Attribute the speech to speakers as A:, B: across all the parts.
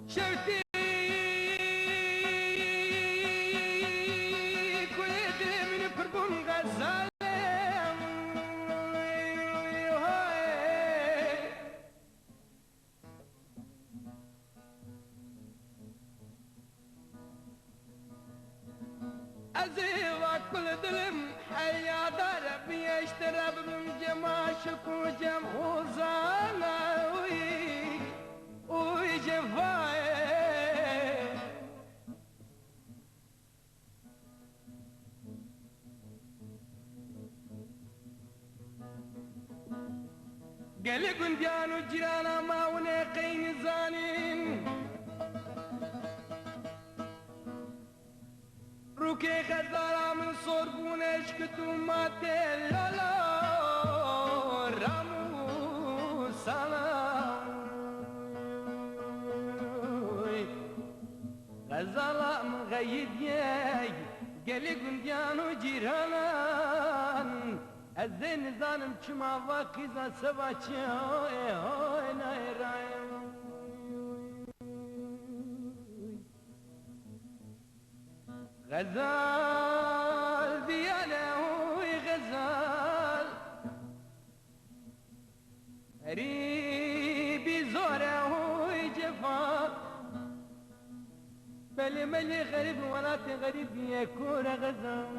A: شفتي كل من بربون غزالة أزيوا كل ظلم حيا دار بيشترب من جماشك وجم خوزانا ويجفاي قال قنديان وجيرانا ما ونقين زانين روكي خزارا من صربون اشكتو ماتي لالا رامو سلام غزالا من غيد ياي قال قنديان وجيرانا الزين زانم چما واقعا سواچه های نایرایم غزال بیانه ہوئی غزال غریبی زوره ہوئی جفا بلی ملی غریب ولات غریب یکور غزال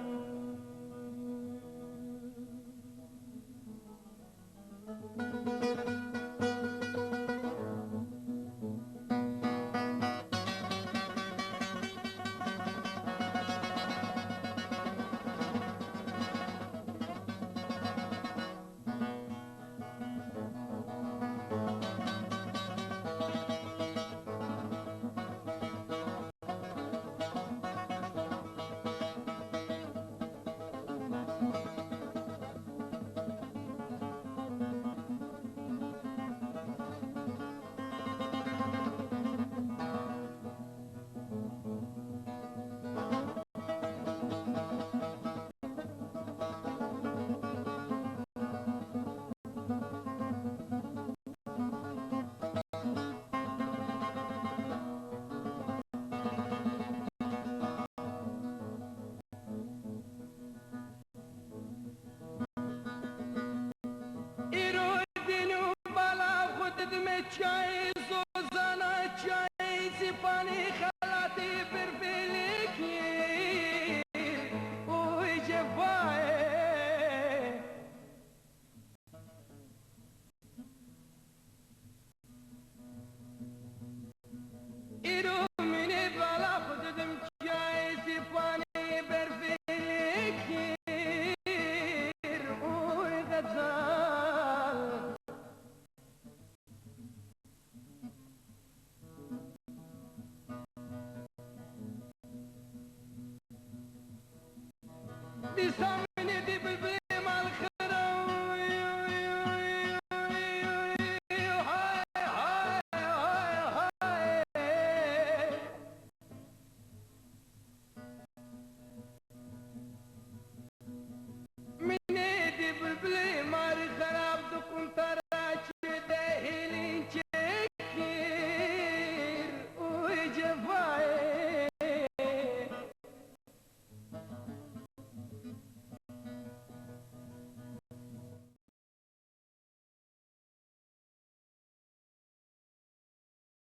A: سیپانی خلاتی برفلکی اوی جفای ایرو منی بالا خودم چای سیپانی برفلکی اوی غزال دیسان